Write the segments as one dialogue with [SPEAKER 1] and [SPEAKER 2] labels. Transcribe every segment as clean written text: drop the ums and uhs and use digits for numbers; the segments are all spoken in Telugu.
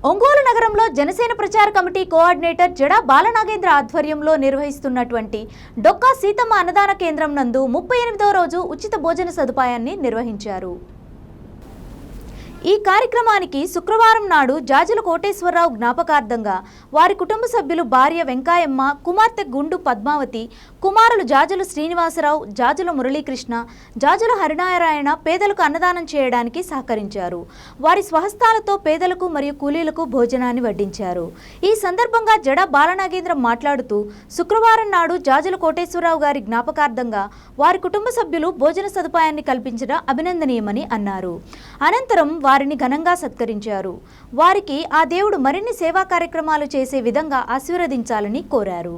[SPEAKER 1] ఒంగోలు నగరంలో జనసేన ప్రచార కమిటీ కోఆర్డినేటర్ జడా బాలనాగేంద్ర ఆధ్వర్యంలో నిర్వహిస్తున్నటువంటి డొక్కా సీతమ్మ అన్నదాన కేంద్రం నందు 38వ రోజు ఉచిత భోజన సదుపాయాన్ని నిర్వహించారు। ఈ కార్యక్రమానికి శుక్రవారం నాడు జాజుల కోటేశ్వరరావు జ్ఞాపకార్థంగా వారి కుటుంబ సభ్యులు భార్య వెంకాయమ్మ, కుమార్తె గుండు పద్మావతి, కుమారులు జాజుల శ్రీనివాసరావు, జాజుల మురళీకృష్ణ, జాజుల హరినారాయణ పేదలకు అన్నదానం చేయడానికి సహకరించారు। వారి స్వహస్తాలతో పేదలకు మరియు కూలీలకు భోజనాన్ని వడ్డించారు। ఈ సందర్భంగా జడా బాలనాగేంద్ర మాట్లాడుతూ శుక్రవారం నాడు జాజుల కోటేశ్వరరావు గారి జ్ఞాపకార్థంగా వారి కుటుంబ సభ్యులు భోజన సదుపాయాన్ని కల్పించడం అభినందనీయమని అన్నారు। అనంతరం వారిని ఘనంగా సత్కరించారు। వారికి ఆ దేవుడు మరిన్ని సేవా కార్యక్రమాలు చేసే విధంగా ఆశీర్వదించాలని కోరారు।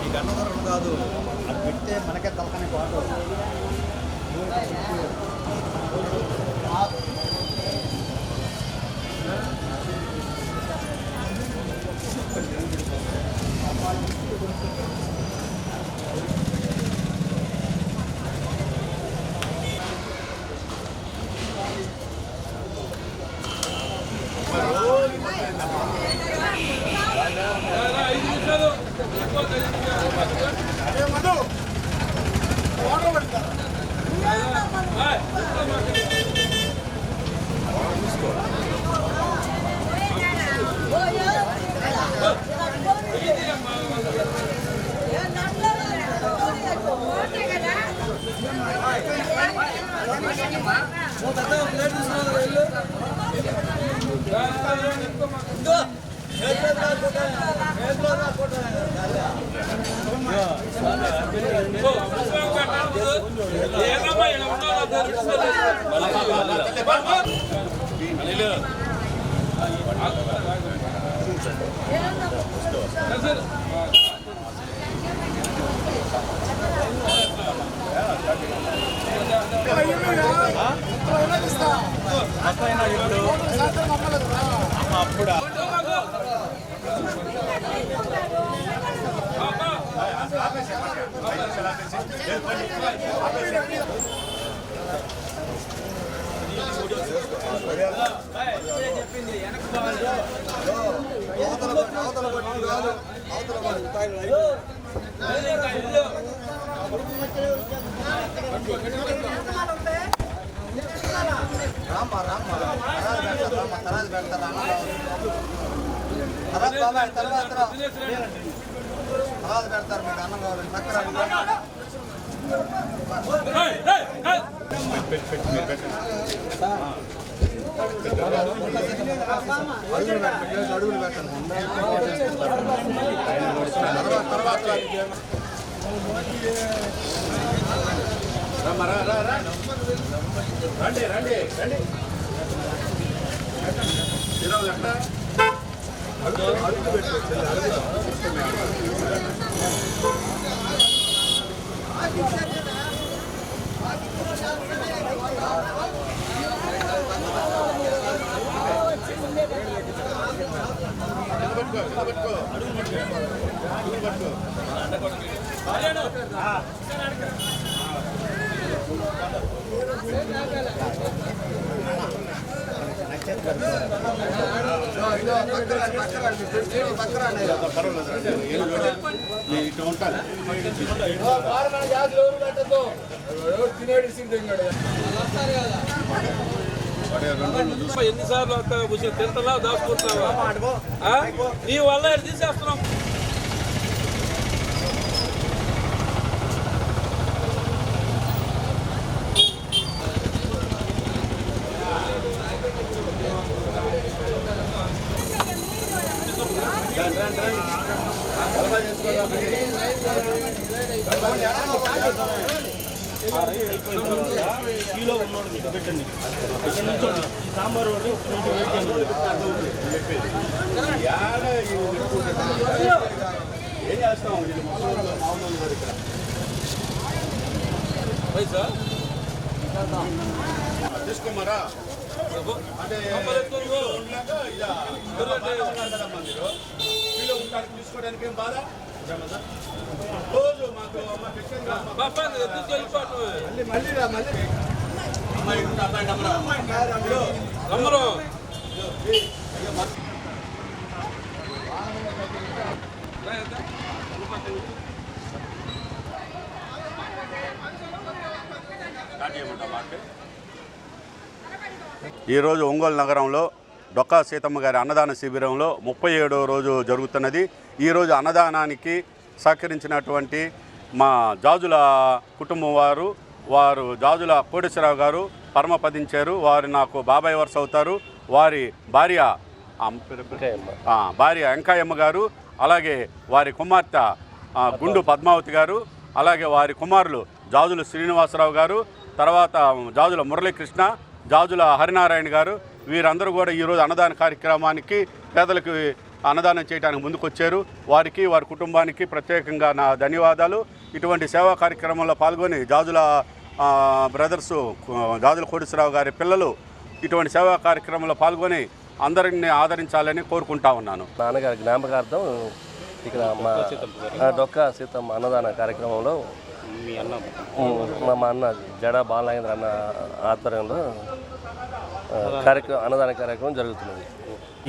[SPEAKER 2] ఈ గన్నవరం కాదు, అది పెడితే మనకే తలకనే పాటు అప్పుడు పెడతారు మీకు అన్నం కావాలి అడుగులు పెట్టండి తర్వాత
[SPEAKER 3] రండి రండి రండి ఈరోజు ఎక్కడ అడుగు పెట్టు పెట్టుకో ఇటు ఉంటాను
[SPEAKER 4] ఎన్నిసార్లు తింటున్నావు దాచుకుంటున్నావా నీ వల్ల తీసేస్తున్నాం.
[SPEAKER 5] కిలో ఉన్నోడు మీకు పెట్టండి. ఇక్కడ నుంచి ఈ సాంబార్ వాడు
[SPEAKER 3] ఏం చేస్తాం తీసుకోమారా అంటే కిలో ఉంటానికి తీసుకోవడానికి ఏం బాధ రోజు మాకు మళ్ళీ అమ్మాయి
[SPEAKER 4] రమ్మరు
[SPEAKER 3] ఈరోజు ఒంగోలు నగరంలో డొక్కా సీతమ్మ గారి అన్నదాన శిబిరంలో 37వ రోజు జరుగుతున్నది. ఈరోజు అన్నదానానికి సహకరించినటువంటి మా జాజుల కుటుంబం వారు జాజుల కోటేశ్వరరావు గారు పరమపదించారు. వారు నాకు బాబాయ్ వరుస అవుతారు. వారి భార్య వెంకాయమ్మ గారు, అలాగే వారి కుమార్తె గుండు పద్మావతి గారు, అలాగే వారి కుమారులు జాజుల శ్రీనివాసరావు గారు, తర్వాత జాజుల మురళీకృష్ణ, జాజుల హరినారాయణ గారు, వీరందరూ కూడా ఈరోజు అన్నదాన కార్యక్రమానికి పేదలకు అన్నదానం చేయడానికి ముందుకొచ్చారు. వారికి వారి కుటుంబానికి ప్రత్యేకంగా నా ధన్యవాదాలు. ఇటువంటి సేవా కార్యక్రమంలో పాల్గొని జాజుల బ్రదర్సు జాజుల కోటేశ్వరరావు గారి పిల్లలు ఇటువంటి సేవా కార్యక్రమంలో పాల్గొని అందరిని ఆదరించాలని కోరుకుంటా ఉన్నాను.
[SPEAKER 6] నాన్నగారి జ్ఞాపకార్థం ఇక్కడ మా డొక్కా సీతమ్మ అన్నదాన కార్యక్రమంలో మా అన్న జడ బాలనాగేంద్ర అన్న ఆధ్వర్యంలో అన్నదాన కార్యక్రమం జరుగుతున్నది.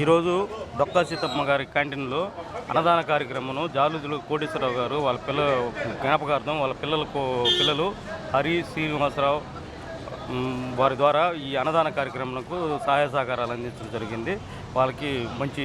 [SPEAKER 5] ఈరోజు డొక్కా సీతమ్మ గారి క్యాంటీన్లో అన్నదాన కార్యక్రమం జాలుజులు కోటేశ్వరరావు గారు వాళ్ళ జ్ఞాపకార్థం వాళ్ళ పిల్లలు హరి శ్రీనివాసరావు వారి ద్వారా ఈ అన్నదాన కార్యక్రమంకు సహాయ సహకారాలు అందించడం జరిగింది. వాళ్ళకి మంచి